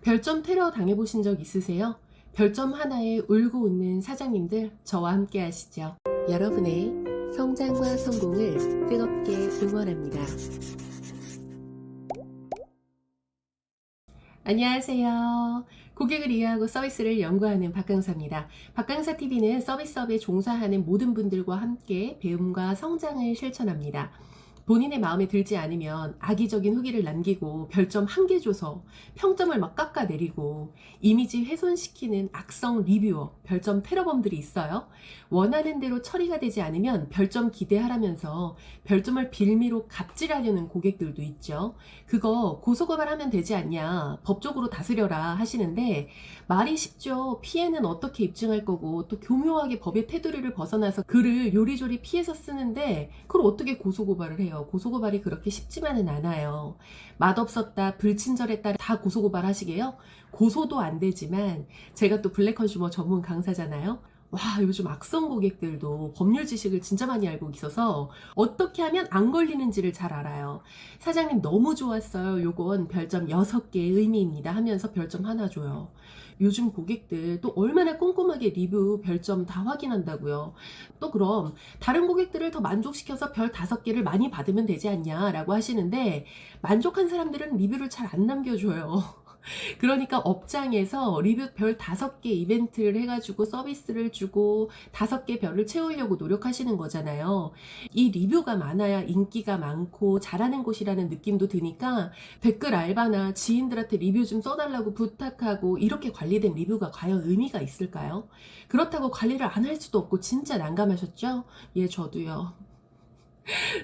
별점 테러 당해보신 적 있으세요? 별점 하나에 울고 웃는 사장님들 저와 함께 하시죠. 여러분의 성장과 성공을 뜨겁게 응원합니다. 안녕하세요. 고객을 이해하고 서비스를 연구하는 박강사입니다. 박강사TV는 서비스업에 종사하는 모든 분들과 함께 배움과 성장을 실천합니다. 본인의 마음에 들지 않으면 악의적인 후기를 남기고 별점 1개 줘서 평점을 막 깎아내리고 이미지 훼손시키는 악성 리뷰어, 별점 테러범들이 있어요. 원하는 대로 처리가 되지 않으면 별점 기대하라면서 별점을 빌미로 갑질하려는 고객들도 있죠. 그거 고소고발하면 되지 않냐, 법적으로 다스려라 하시는데 말이 쉽죠. 피해는 어떻게 입증할 거고 또 교묘하게 법의 테두리를 벗어나서 글을 요리조리 피해서 쓰는데 그걸 어떻게 고소고발을 해요. 고소고발이 그렇게 쉽지만은 않아요. 맛없었다, 불친절했다 다 고소고발 하시게요? 고소도 안 되지만 제가 또 블랙 컨슈머 전문 강사잖아요. 와, 요즘 악성 고객들도 법률 지식을 진짜 많이 알고 있어서 어떻게 하면 안 걸리는지를 잘 알아요. 사장님 너무 좋았어요. 요건 별점 6개의 의미입니다 하면서 별점 하나 줘요. 요즘 고객들 또 얼마나 꼼꼼하게 리뷰 별점 다 확인한다고요. 또 그럼 다른 고객들을 더 만족시켜서 별 5개를 많이 받으면 되지 않냐 라고 하시는데 만족한 사람들은 리뷰를 잘 안 남겨줘요. 그러니까 업장에서 리뷰 별 5개 이벤트를 해가지고 서비스를 주고 5개 별을 채우려고 노력하시는 거잖아요. 이 리뷰가 많아야 인기가 많고 잘하는 곳이라는 느낌도 드니까 댓글 알바나 지인들한테 리뷰 좀 써달라고 부탁하고 이렇게 관리된 리뷰가 과연 의미가 있을까요? 그렇다고 관리를 안 할 수도 없고 진짜 난감하셨죠? 예, 저도요.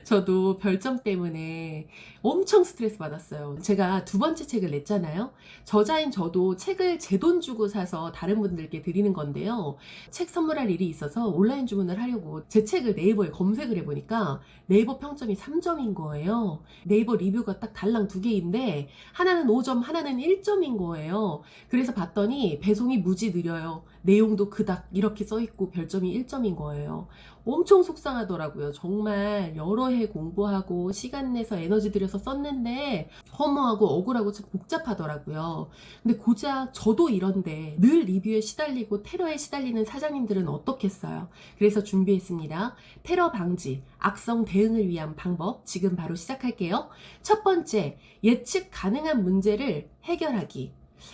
저도 별점 때문에 엄청 스트레스 받았어요. 제가 2번째 책을 냈잖아요. 저자인 저도 책을 제 돈 주고 사서 다른 분들께 드리는 건데요. 책 선물할 일이 있어서 온라인 주문을 하려고 제 책을 네이버에 검색을 해보니까 네이버 평점이 3점인 거예요. 네이버 리뷰가 딱 달랑 2개인데 하나는 5점, 하나는 1점인 거예요. 그래서 봤더니 배송이 무지 느려요. 내용도 그닥 이렇게 써있고 별점이 1점인 거예요. 엄청 속상하더라고요. 정말 여러 해 공부하고 시간 내서 에너지 들여서 썼는데 허무하고 억울하고 참 복잡하더라고요. 근데 고작 저도 이런데 늘 리뷰에 시달리고 테러에 시달리는 사장님들은 어떻겠어요? 그래서 준비했습니다. 테러 방지, 악성 대응을 위한 방법 지금 바로 시작할게요. 첫 번째, 예측 가능한 문제를 해결하기.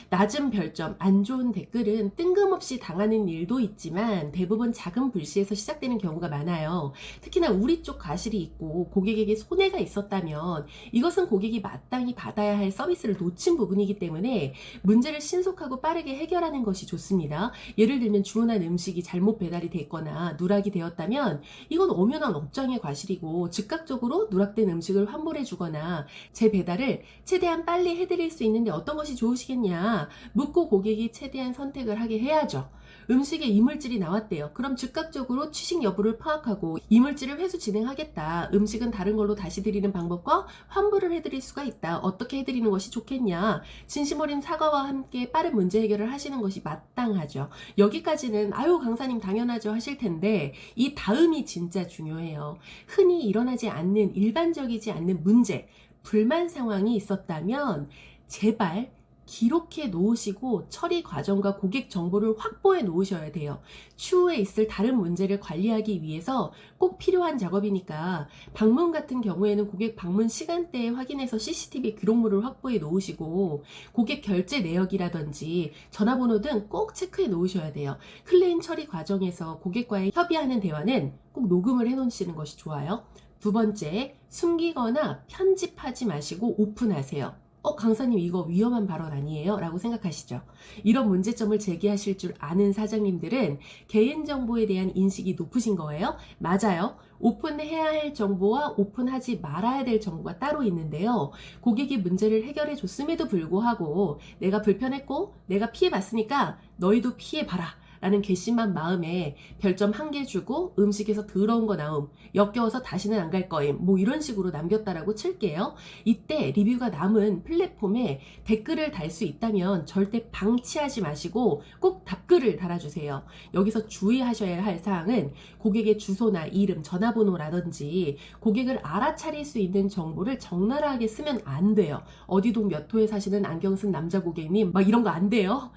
낮은 별점, 안 좋은 댓글은 뜬금없이 당하는 일도 있지만 대부분 작은 불씨에서 시작되는 경우가 많아요. 특히나 우리 쪽 과실이 있고 고객에게 손해가 있었다면 이것은 고객이 마땅히 받아야 할 서비스를 놓친 부분이기 때문에 문제를 신속하고 빠르게 해결하는 것이 좋습니다. 예를 들면 주문한 음식이 잘못 배달이 됐거나 누락이 되었다면 이건 엄연한 업장의 과실이고 즉각적으로 누락된 음식을 환불해 주거나 제 배달을 최대한 빨리 해드릴 수 있는데 어떤 것이 좋으시겠냐 묻고 고객이 최대한 선택을 하게 해야죠. 음식에 이물질이 나왔대요. 그럼 즉각적으로 취식 여부를 파악하고 이물질을 회수 진행하겠다. 음식은 다른 걸로 다시 드리는 방법과 환불을 해드릴 수가 있다. 어떻게 해드리는 것이 좋겠냐. 진심 어린 사과와 함께 빠른 문제 해결을 하시는 것이 마땅하죠. 여기까지는 아유 강사님 당연하죠 하실 텐데 이 다음이 진짜 중요해요. 흔히 일어나지 않는 일반적이지 않는 문제, 불만 상황이 있었다면 제발 기록해 놓으시고 처리 과정과 고객 정보를 확보해 놓으셔야 돼요. 추후에 있을 다른 문제를 관리하기 위해서 꼭 필요한 작업이니까 방문 같은 경우에는 고객 방문 시간대에 확인해서 CCTV 기록물을 확보해 놓으시고 고객 결제 내역이라든지 전화번호 등 꼭 체크해 놓으셔야 돼요. 클레임 처리 과정에서 고객과의 협의하는 대화는 꼭 녹음을 해 놓으시는 것이 좋아요. 두 번째, 숨기거나 편집하지 마시고 오픈하세요. 강사님 이거 위험한 발언 아니에요? 라고 생각하시죠? 이런 문제점을 제기하실 줄 아는 사장님들은 개인정보에 대한 인식이 높으신 거예요? 맞아요. 오픈해야 할 정보와 오픈하지 말아야 될 정보가 따로 있는데요. 고객이 문제를 해결해 줬음에도 불구하고 내가 불편했고 내가 피해봤으니까 너희도 피해봐라 라는 괘씸한 마음에 별점 1개 주고 음식에서 더러운 거 나옴, 역겨워서 다시는 안 갈 거임, 뭐 이런 식으로 남겼다라고 칠게요. 이때 리뷰가 남은 플랫폼에 댓글을 달 수 있다면 절대 방치하지 마시고 꼭 답글을 달아주세요. 여기서 주의하셔야 할 사항은 고객의 주소나 이름, 전화번호라든지 고객을 알아차릴 수 있는 정보를 적나라하게 쓰면 안 돼요. 어디동 몇 호에 사시는 안경 쓴 남자 고객님 막 이런 거 안 돼요.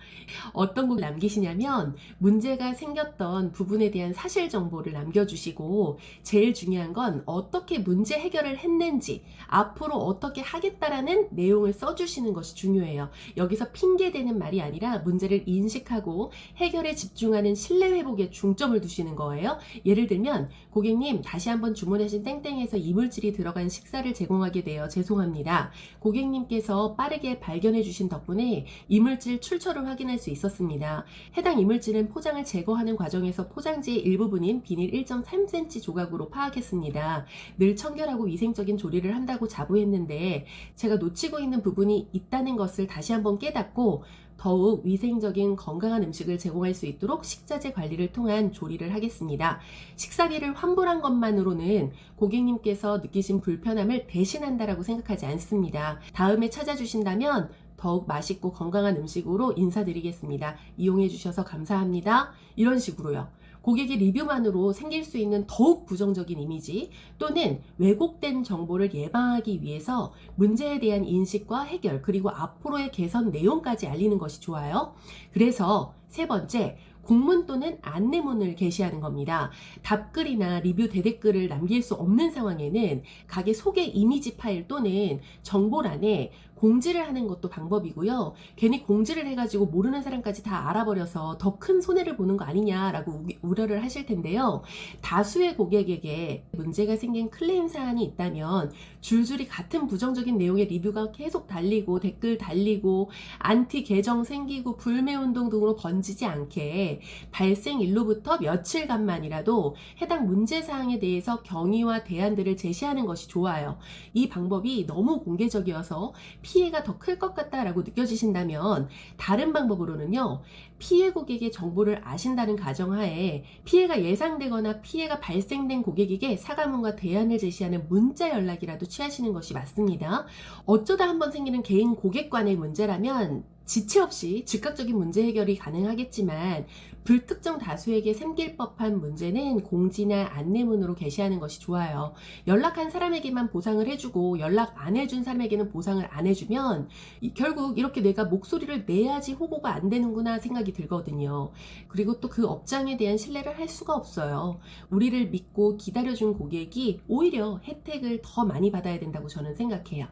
어떤 거 남기시냐면 문제가 생겼던 부분에 대한 사실 정보를 남겨주시고, 제일 중요한 건 어떻게 문제 해결을 했는지, 앞으로 어떻게 하겠다라는 내용을 써주시는 것이 중요해요. 여기서 핑계대는 말이 아니라 문제를 인식하고 해결에 집중하는 신뢰 회복에 중점을 두시는 거예요. 예를 들면 고객님, 다시 한번 주문하신 땡땡에서 이물질이 들어간 식사를 제공하게 되어 죄송합니다. 고객님께서 빠르게 발견해 주신 덕분에 이물질 출처를 확인할 수 있었습니다. 해당 이물질은 포장을 제거하는 과정에서 포장지의 일부분인 비닐 1.3cm 조각으로 파악했습니다. 늘 청결하고 위생적인 조리를 한다고 자부했는데 제가 놓치고 있는 부분이 있다는 것을 다시 한번 깨닫고 더욱 위생적인 건강한 음식을 제공할 수 있도록 식자재 관리를 통한 조리를 하겠습니다. 식사비를 환불한 것만으로는 고객님께서 느끼신 불편함을 대신한다라고 생각하지 않습니다. 다음에 찾아주신다면 더욱 맛있고 건강한 음식으로 인사드리겠습니다. 이용해 주셔서 감사합니다. 이런 식으로요. 고객의 리뷰만으로 생길 수 있는 더욱 부정적인 이미지 또는 왜곡된 정보를 예방하기 위해서 문제에 대한 인식과 해결, 그리고 앞으로의 개선 내용까지 알리는 것이 좋아요. 그래서 세 번째, 공문 또는 안내문을 게시하는 겁니다. 답글이나 리뷰 대댓글을 남길 수 없는 상황에는 가게 소개 이미지 파일 또는 정보란에 공지를 하는 것도 방법이고요. 괜히 공지를 해가지고 모르는 사람까지 다 알아버려서 더 큰 손해를 보는 거 아니냐라고 우려를 하실 텐데요. 다수의 고객에게 문제가 생긴 클레임 사안이 있다면 줄줄이 같은 부정적인 내용의 리뷰가 계속 달리고 댓글 달리고 안티 계정 생기고 불매운동 등으로 번지지 않게 발생일로부터 며칠간만이라도 해당 문제사항에 대해서 경위와 대안들을 제시하는 것이 좋아요. 이 방법이 너무 공개적이어서 피해가 더 클 것 같다라고 느껴지신다면 다른 방법으로는요. 피해 고객의 정보를 아신다는 가정하에 피해가 예상되거나 피해가 발생된 고객에게 사과문과 대안을 제시하는 문자 연락이라도 취하시는 것이 맞습니다. 어쩌다 한번 생기는 개인 고객 간의 문제라면 지체 없이 즉각적인 문제 해결이 가능하겠지만 불특정 다수에게 생길 법한 문제는 공지나 안내문으로 게시하는 것이 좋아요. 연락한 사람에게만 보상을 해주고 연락 안 해준 사람에게는 보상을 안 해주면 결국 이렇게 내가 목소리를 내야지 호구가 안 되는구나 생각이 들거든요. 그리고 또 그 업장에 대한 신뢰를 할 수가 없어요. 우리를 믿고 기다려준 고객이 오히려 혜택을 더 많이 받아야 된다고 저는 생각해요.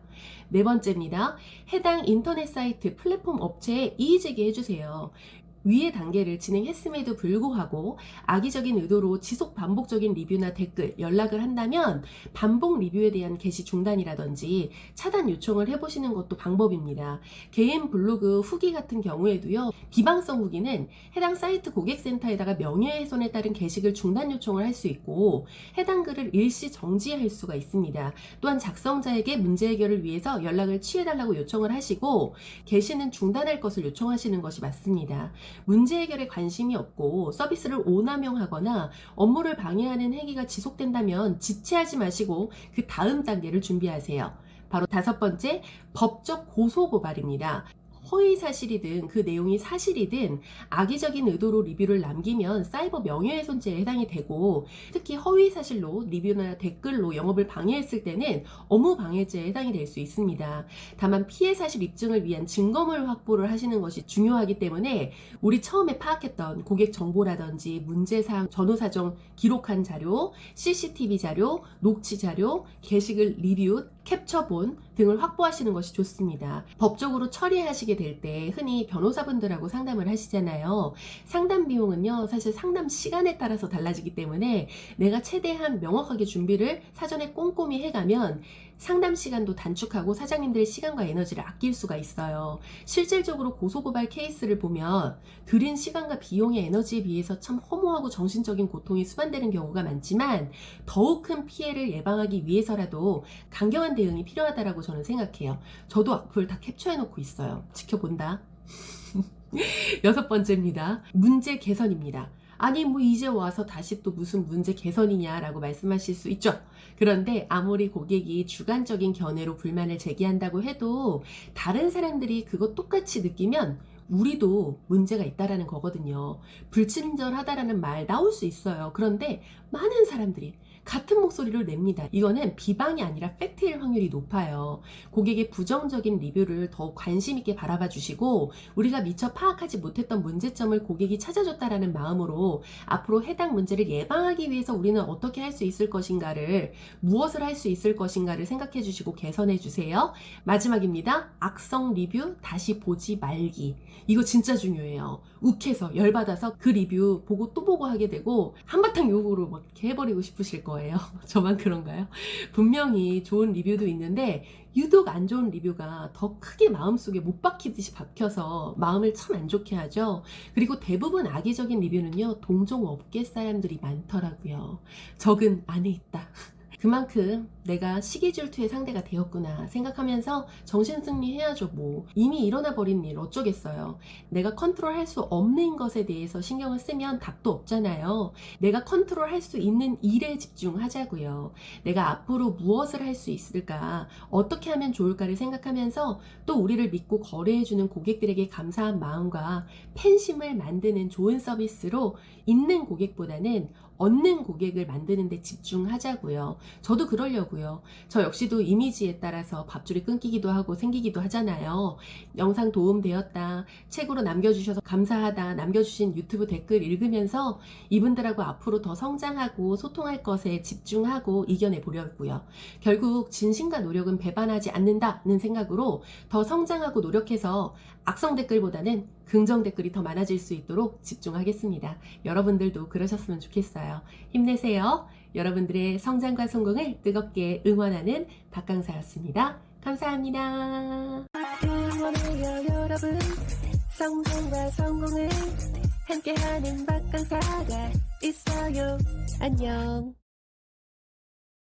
네 번째입니다. 해당 인터넷 사이트 플랫폼 업체에 이의제기 해주세요. 위의 단계를 진행했음에도 불구하고 악의적인 의도로 지속 반복적인 리뷰나 댓글, 연락을 한다면 반복 리뷰에 대한 게시 중단이라든지 차단 요청을 해보시는 것도 방법입니다. 개인 블로그 후기 같은 경우에도요. 비방성 후기는 해당 사이트 고객센터에다가 명예훼손에 따른 게시글 중단 요청을 할 수 있고 해당 글을 일시 정지할 수가 있습니다. 또한 작성자에게 문제 해결을 위해서 연락을 취해달라고 요청을 하시고 게시는 중단할 것을 요청하시는 것이 맞습니다. 문제 해결에 관심이 없고 서비스를 오남용하거나 업무를 방해하는 행위가 지속된다면 지체하지 마시고 그 다음 단계를 준비하세요. 바로 다섯 번째, 법적 고소고발입니다. 허위사실이든 그 내용이 사실이든 악의적인 의도로 리뷰를 남기면 사이버 명예훼손죄에 해당이 되고 특히 허위사실로 리뷰나 댓글로 영업을 방해했을 때는 업무방해죄에 해당이 될 수 있습니다. 다만 피해사실 입증을 위한 증거물 확보를 하시는 것이 중요하기 때문에 우리 처음에 파악했던 고객 정보라든지 문제사항, 전후사정 기록한 자료, CCTV 자료, 녹취 자료, 게시글 리뷰, 캡처본 등을 확보하시는 것이 좋습니다. 법적으로 처리하시게 될 때 흔히 변호사분들하고 상담을 하시잖아요. 상담 비용은요, 사실 상담 시간에 따라서 달라지기 때문에 내가 최대한 명확하게 준비를 사전에 꼼꼼히 해가면 상담 시간도 단축하고 사장님들의 시간과 에너지를 아낄 수가 있어요. 실질적으로 고소고발 케이스를 보면 들인 시간과 비용의 에너지에 비해서 참 허무하고 정신적인 고통이 수반되는 경우가 많지만 더욱 큰 피해를 예방하기 위해서라도 강경한 대응이 필요하다고 저는 생각해요. 저도 악플 다 캡처해 놓고 있어요. 지켜본다. 여섯 번째입니다. 문제 개선입니다. 아니 뭐 이제 와서 다시 또 무슨 문제 개선이냐라고 말씀하실 수 있죠. 그런데 아무리 고객이 주관적인 견해로 불만을 제기한다고 해도 다른 사람들이 그거 똑같이 느끼면 우리도 문제가 있다라는 거거든요. 불친절하다라는 말 나올 수 있어요. 그런데 많은 사람들이 같은 목소리를 냅니다. 이거는 비방이 아니라 팩트일 확률이 높아요. 고객의 부정적인 리뷰를 더욱 관심 있게 바라봐 주시고 우리가 미처 파악하지 못했던 문제점을 고객이 찾아줬다라는 마음으로 앞으로 해당 문제를 예방하기 위해서 우리는 어떻게 할 수 있을 것인가를, 무엇을 할 수 있을 것인가를 생각해 주시고 개선해 주세요. 마지막입니다. 악성 리뷰 다시 보지 말기. 이거 진짜 중요해요. 욱해서 열받아서 그 리뷰 보고 또 보고 하게 되고 한바탕 욕으로 막 이렇게 해버리고 싶으실 거예요. 저만 그런가요? 분명히 좋은 리뷰도 있는데 유독 안 좋은 리뷰가 더 크게 마음속에 못 박히듯이 박혀서 마음을 참 안 좋게 하죠. 그리고 대부분 악의적인 리뷰는요, 동종업계 사람들이 많더라고요. 적은 안에 있다. 그만큼 내가 시기 질투의 상대가 되었구나 생각하면서 정신승리 해야죠. 뭐 이미 일어나 버린 일 어쩌겠어요. 내가 컨트롤할 수 없는 것에 대해서 신경을 쓰면 답도 없잖아요. 내가 컨트롤할 수 있는 일에 집중하자고요. 내가 앞으로 무엇을 할 수 있을까, 어떻게 하면 좋을까를 생각하면서 또 우리를 믿고 거래해주는 고객들에게 감사한 마음과 팬심을 만드는 좋은 서비스로 있는 고객보다는 얻는 고객을 만드는 데 집중하자고요. 저도 그러려고요. 저 역시도 이미지에 따라서 밥줄이 끊기기도 하고 생기기도 하잖아요. 영상 도움되었다, 책으로 남겨주셔서 감사하다, 남겨주신 유튜브 댓글 읽으면서 이분들하고 앞으로 더 성장하고 소통할 것에 집중하고 이겨내 보려고요. 결국 진심과 노력은 배반하지 않는다는 생각으로 더 성장하고 노력해서 악성 댓글보다는 긍정 댓글이 더 많아질 수 있도록 집중하겠습니다. 여러분들도 그러셨으면 좋겠어요. 힘내세요. 여러분들의 성장과 성공을 뜨겁게 응원하는 박강사였습니다. 감사합니다. 응원해요 여러분. 성공과 성공을 함께하는 박강사가 있어요. 안녕.